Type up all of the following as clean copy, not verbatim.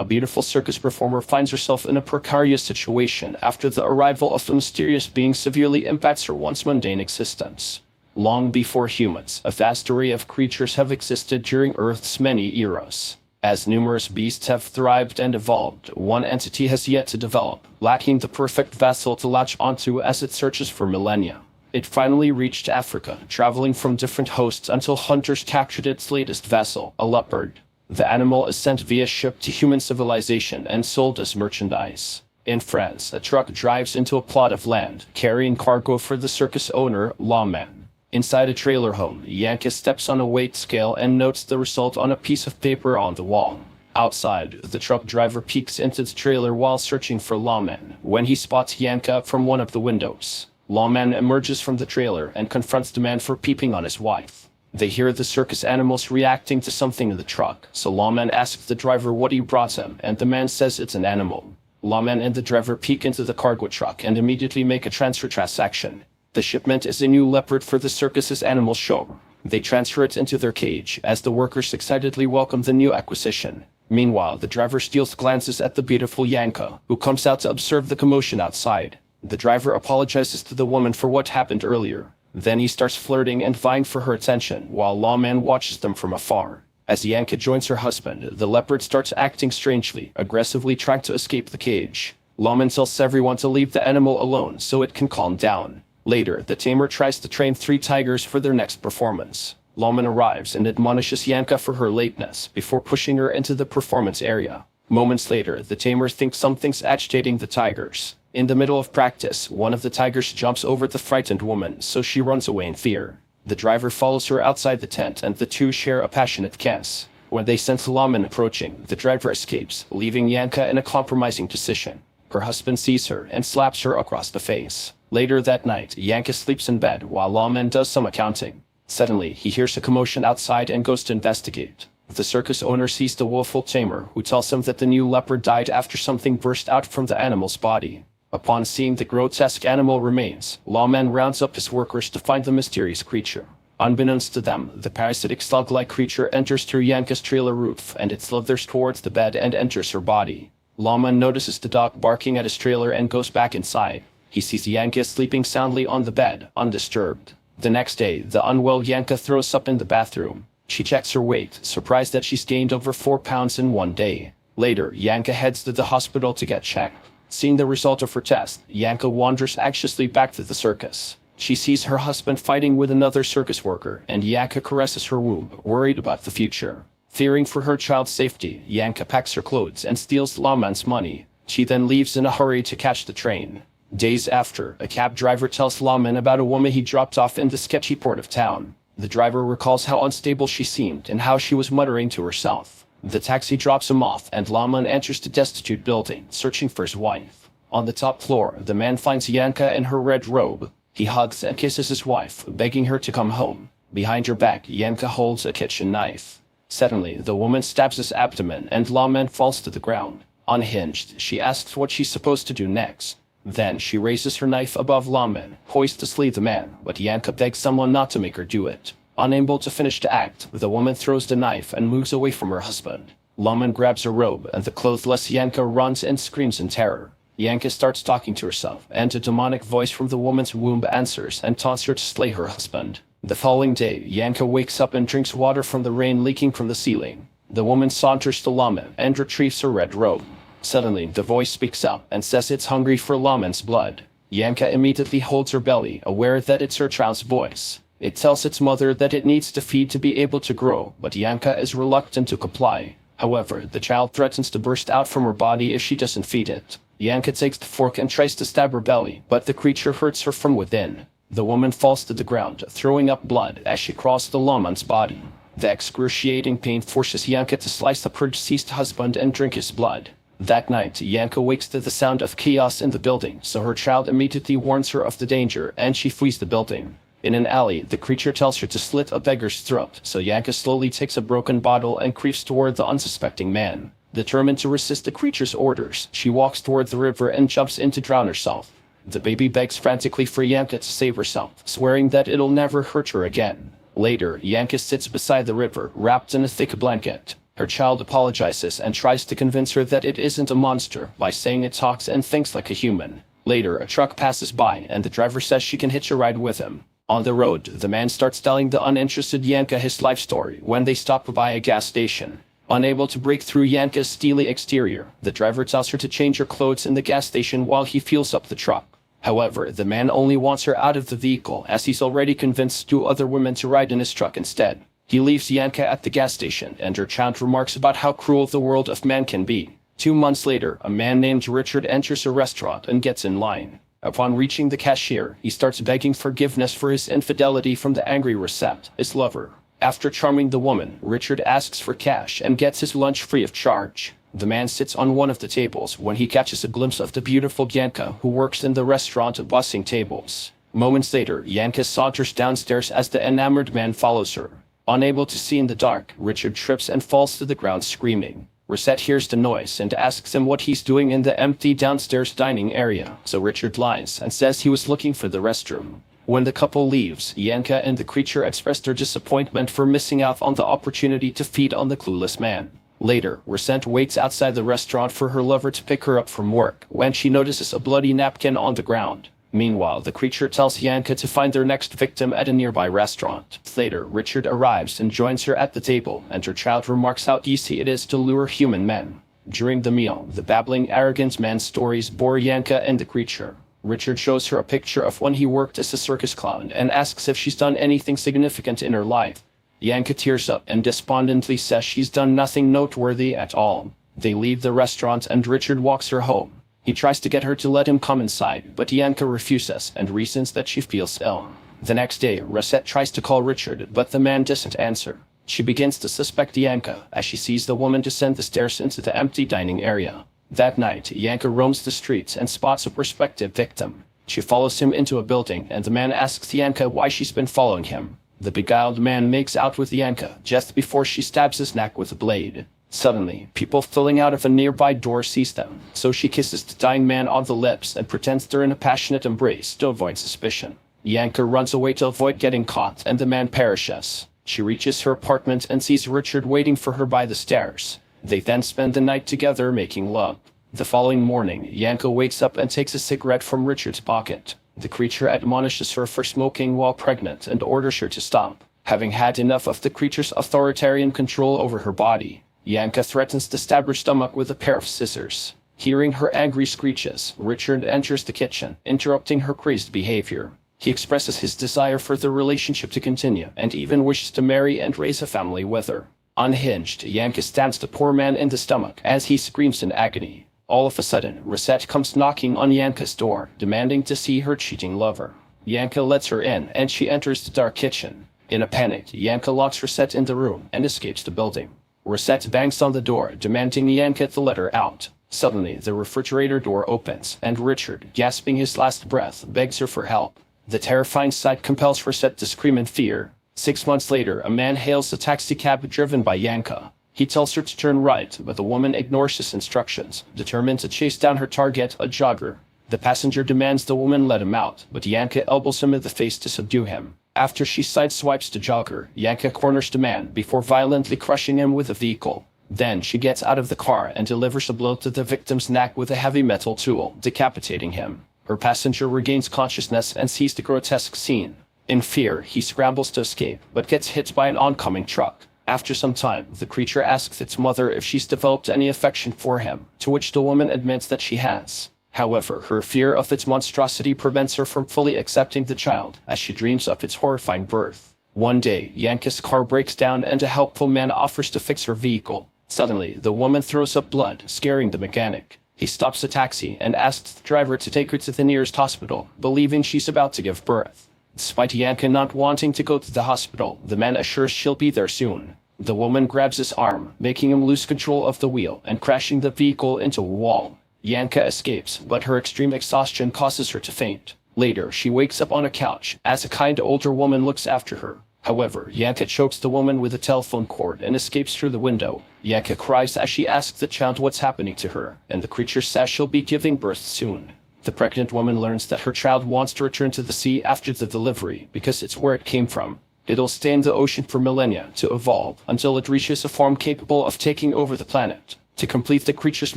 beautiful circus performer finds herself in a precarious situation after the arrival of a mysterious being severely impacts her once mundane existence. Long before humans, a vast array of creatures have existed during Earth's many eras. As numerous beasts have thrived and evolved, one entity has yet to develop, lacking the perfect vessel to latch onto as it searches for millennia. It finally reached Africa, traveling from different hosts until hunters captured its latest vessel, a leopard. The animal is sent via ship to human civilization and sold as merchandise. In France, a truck drives into a plot of land, carrying cargo for the circus owner, lawman. Inside a trailer home, Yankees steps on a weight scale and notes the result on a piece of paper on the wall. Outside, the truck driver peeks into the trailer while searching for lawman, when he spots Yanka from one of the windows. Lawman emerges from the trailer and confronts the man for peeping on his wife. They hear the circus animals reacting to something in the truck, so Lawman asks the driver what he brought him, and the man says it's an animal. Lawman and the driver peek into the cargo truck and immediately make a transfer transaction. The shipment is a new leopard for the circus's animal show. They transfer it into their cage, as the workers excitedly welcome the new acquisition. Meanwhile, the driver steals glances at the beautiful Yanka, who comes out to observe the commotion outside. The driver apologizes to the woman for what happened earlier. Then he starts flirting and vying for her attention, while Lawman watches them from afar. As Yanka joins her husband, the leopard starts acting strangely, aggressively trying to escape the cage. Lawman tells everyone to leave the animal alone so it can calm down. Later, the tamer tries to train 3 tigers for their next performance. Lawman arrives and admonishes Yanka for her lateness before pushing her into the performance area. Moments later, the tamer thinks something's agitating the tigers. In the middle of practice, one of the tigers jumps over the frightened woman, so she runs away in fear. The driver follows her outside the tent and the two share a passionate kiss. When they sense Lawman approaching, the driver escapes, leaving Yanka in a compromising position. Her husband sees her and slaps her across the face. Later that night, Yanka sleeps in bed while Lawman does some accounting. Suddenly, he hears a commotion outside and goes to investigate. The circus owner sees the woeful tamer, who tells him that the new leopard died after something burst out from the animal's body. Upon seeing the grotesque animal remains, Lawman rounds up his workers to find the mysterious creature. Unbeknownst to them, the parasitic slug-like creature enters through Yanka's trailer roof and it slithers towards the bed and enters her body. Lawman notices the dog barking at his trailer and goes back inside. He sees Yanka sleeping soundly on the bed, undisturbed. The next day, the unwell Yanka throws up in the bathroom. She checks her weight, surprised that she's gained over 4 pounds in one day. Later, Yanka heads to the hospital to get checked. Seeing the result of her test, Yanka wanders anxiously back to the circus. She sees her husband fighting with another circus worker, and Yanka caresses her womb, worried about the future. Fearing for her child's safety, Yanka packs her clothes and steals Lawman's money. She then leaves in a hurry to catch the train. Days after, a cab driver tells Lawman about a woman he dropped off in the sketchy port of town. The driver recalls how unstable she seemed and how she was muttering to herself. The taxi drops him off and Lawman enters the destitute building, searching for his wife. On the top floor, the man finds Yanka in her red robe. He hugs and kisses his wife, begging her to come home. Behind her back, Yanka holds a kitchen knife. Suddenly, the woman stabs his abdomen and Lawman falls to the ground. Unhinged, she asks what she's supposed to do next. Then she raises her knife above Lawman, poised to slay the man, but Yanka begs someone not to make her do it. Unable to finish the act, the woman throws the knife and moves away from her husband. Lawman grabs her robe, and the clothless Yanka runs and screams in terror. Yanka starts talking to herself, and a demonic voice from the woman's womb answers and taunts her to slay her husband. The following day, Yanka wakes up and drinks water from the rain leaking from the ceiling. The woman saunters to Lawman and retrieves her red robe. Suddenly, the voice speaks up and says it's hungry for Lawman's blood. Yanka immediately holds her belly, aware that it's her child's voice. It tells its mother that it needs to feed to be able to grow, but Yanka is reluctant to comply. However, the child threatens to burst out from her body if she doesn't feed it. Yanka takes the fork and tries to stab her belly, but the creature hurts her from within. The woman falls to the ground, throwing up blood as she crawls to Lawman's body. The excruciating pain forces Yanka to slice up her deceased husband and drink his blood. That night, Yanka wakes to the sound of chaos in the building, so her child immediately warns her of the danger, and she flees the building. In an alley, the creature tells her to slit a beggar's throat, so Yanka slowly takes a broken bottle and creeps toward the unsuspecting man. Determined to resist the creature's orders, she walks toward the river and jumps in to drown herself. The baby begs frantically for Yanka to save herself, swearing that it'll never hurt her again. Later, Yanka sits beside the river, wrapped in a thick blanket. Her child apologizes and tries to convince her that it isn't a monster by saying it talks and thinks like a human. Later, a truck passes by and the driver says she can hitch a ride with him. On the road, the man starts telling the uninterested Yanka his life story when they stop by a gas station. Unable to break through Yanka's steely exterior, the driver tells her to change her clothes in the gas station while he fuels up the truck. However, the man only wants her out of the vehicle as he's already convinced two other women to ride in his truck instead. He leaves Yanka at the gas station and her child remarks about how cruel the world of man can be. 2 months later, a man named Richard enters a restaurant and gets in line. Upon reaching the cashier, he starts begging forgiveness for his infidelity from the angry Rosette, his lover. After charming the woman, Richard asks for cash and gets his lunch free of charge. The man sits on one of the tables when he catches a glimpse of the beautiful Yanka who works in the restaurant bussing tables. Moments later, Yanka saunters downstairs as the enamored man follows her. Unable to see in the dark, Richard trips and falls to the ground screaming. Rosette hears the noise and asks him what he's doing in the empty downstairs dining area, so Richard lies and says he was looking for the restroom. When the couple leaves, Yanka and the creature express their disappointment for missing out on the opportunity to feed on the clueless man. Later, Rosette waits outside the restaurant for her lover to pick her up from work when she notices a bloody napkin on the ground. Meanwhile, the creature tells Yanka to find their next victim at a nearby restaurant. Later, Richard arrives and joins her at the table, and her child remarks how easy it is to lure human men. During the meal, the babbling, arrogant man's stories bore Yanka and the creature. Richard shows her a picture of when he worked as a circus clown and asks if she's done anything significant in her life. Yanka tears up and despondently says she's done nothing noteworthy at all. They leave the restaurant and Richard walks her home. He tries to get her to let him come inside, but Yanka refuses and reasons that she feels ill. The next day, Rosette tries to call Richard, but the man doesn't answer. She begins to suspect Yanka as she sees the woman descend the stairs into the empty dining area. That night, Yanka roams the streets and spots a prospective victim. She follows him into a building, and the man asks Yanka why she's been following him. The beguiled man makes out with Yanka just before she stabs his neck with a blade. Suddenly, people filling out of a nearby door sees them, so she kisses the dying man on the lips and pretends they're in a passionate embrace to avoid suspicion. Yanka runs away to avoid getting caught, and the man perishes. She reaches her apartment and sees Richard waiting for her by the stairs. They then spend the night together making love. The following morning, Yanka wakes up and takes a cigarette from Richard's pocket. The creature admonishes her for smoking while pregnant and orders her to stop. Having had enough of the creature's authoritarian control over her body, Yanka threatens to stab her stomach with a pair of scissors. Hearing her angry screeches, Richard enters the kitchen, interrupting her crazed behavior. He expresses his desire for the relationship to continue and even wishes to marry and raise a family with her. Unhinged, Yanka stabs the poor man in the stomach as he screams in agony. All of a sudden, Rosette comes knocking on Yanka's door, demanding to see her cheating lover. Yanka lets her in, and she enters the dark kitchen. In a panic, Yanka locks Rosette in the room and escapes the building. Rosette bangs on the door, demanding Yanka to let her out. Suddenly, the refrigerator door opens, and Richard, gasping his last breath, begs her for help. The terrifying sight compels Rosette to scream in fear. 6 months later, a man hails a taxicab driven by Yanka. He tells her to turn right, but the woman ignores his instructions, determined to chase down her target, a jogger. The passenger demands the woman let him out, but Yanka elbows him in the face to subdue him. After she sideswipes the jogger, Yanka corners the man before violently crushing him with a vehicle. Then she gets out of the car and delivers a blow to the victim's neck with a heavy metal tool, decapitating him. Her passenger regains consciousness and sees the grotesque scene. In fear, he scrambles to escape, but gets hit by an oncoming truck. After some time, the creature asks its mother if she's developed any affection for him, to which the woman admits that she has. However, her fear of its monstrosity prevents her from fully accepting the child, as she dreams of its horrifying birth. One day, Yanka's car breaks down and a helpful man offers to fix her vehicle. Suddenly, the woman throws up blood, scaring the mechanic. He stops a taxi and asks the driver to take her to the nearest hospital, believing she's about to give birth. Despite Yanka not wanting to go to the hospital, the man assures she'll be there soon. The woman grabs his arm, making him lose control of the wheel and crashing the vehicle into a wall. Yanka escapes, but her extreme exhaustion causes her to faint. Later, she wakes up on a couch, as a kind older woman looks after her. However, Yanka chokes the woman with a telephone cord and escapes through the window. Yanka cries as she asks the child what's happening to her, and the creature says she'll be giving birth soon. The pregnant woman learns that her child wants to return to the sea after the delivery because it's where it came from. It'll stay in the ocean for millennia to evolve until it reaches a form capable of taking over the planet. To complete the creature's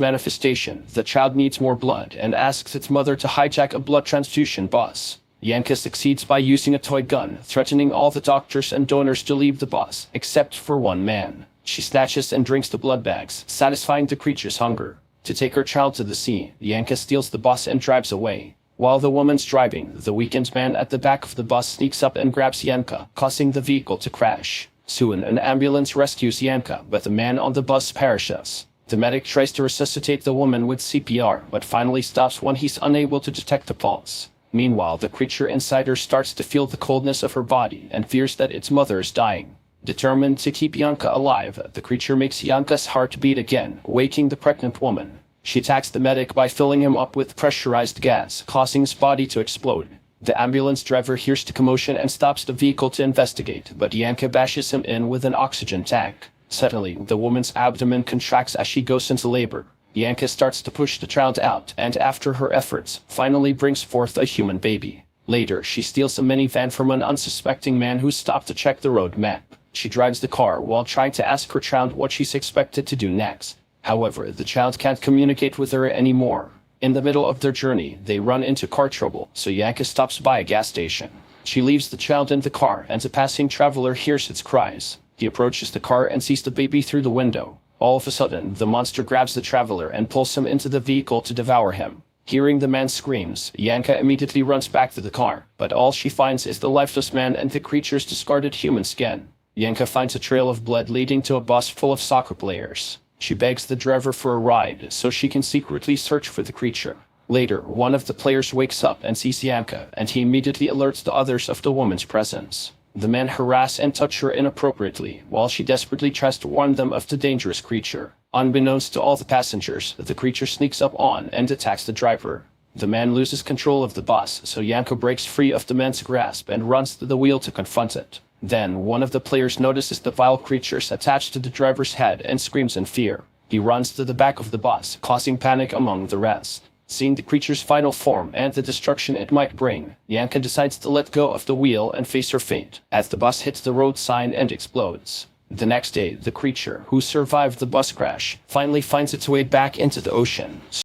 manifestation, the child needs more blood and asks its mother to hijack a blood transfusion bus. Yanka succeeds by using a toy gun, threatening all the doctors and donors to leave the bus, except for one man. She snatches and drinks the blood bags, satisfying the creature's hunger. To take her child to the sea, Yanka steals the bus and drives away. While the woman's driving, the weakened man at the back of the bus sneaks up and grabs Yanka, causing the vehicle to crash. Soon, an ambulance rescues Yanka, but the man on the bus perishes. The medic tries to resuscitate the woman with CPR, but finally stops when he's unable to detect the pulse. Meanwhile, the creature inside her starts to feel the coldness of her body and fears that its mother is dying. Determined to keep Yanka alive, the creature makes Yanka's heart beat again, waking the pregnant woman. She attacks the medic by filling him up with pressurized gas, causing his body to explode. The ambulance driver hears the commotion and stops the vehicle to investigate, but Yanka bashes him in with an oxygen tank. Suddenly, the woman's abdomen contracts as she goes into labor. Yanka starts to push the child out, and after her efforts, finally brings forth a human baby. Later, she steals a minivan from an unsuspecting man who stopped to check the road map. She drives the car while trying to ask her child what she's expected to do next. However, the child can't communicate with her anymore. In the middle of their journey, they run into car trouble, so Yanka stops by a gas station. She leaves the child in the car, and a passing traveler hears its cries. He approaches the car and sees the baby through the window. All of a sudden, the monster grabs the traveler and pulls him into the vehicle to devour him. Hearing the man's screams, Yanka immediately runs back to the car, but all she finds is the lifeless man and the creature's discarded human skin. Yanka finds a trail of blood leading to a bus full of soccer players. She begs the driver for a ride so she can secretly search for the creature. Later, one of the players wakes up and sees Yanka, and he immediately alerts the others of the woman's presence. The men harass and touch her inappropriately, while she desperately tries to warn them of the dangerous creature. Unbeknownst to all the passengers, the creature sneaks up on and attacks the driver. The man loses control of the bus, so Yanko breaks free of the man's grasp and runs to the wheel to confront it. Then, one of the players notices the vile creatures attached to the driver's head and screams in fear. He runs to the back of the bus, causing panic among the rest. Seeing the creature's final form and the destruction it might bring, Yanka decides to let go of the wheel and face her fate, as the bus hits the road sign and explodes. The next day, the creature, who survived the bus crash, finally finds its way back into the ocean.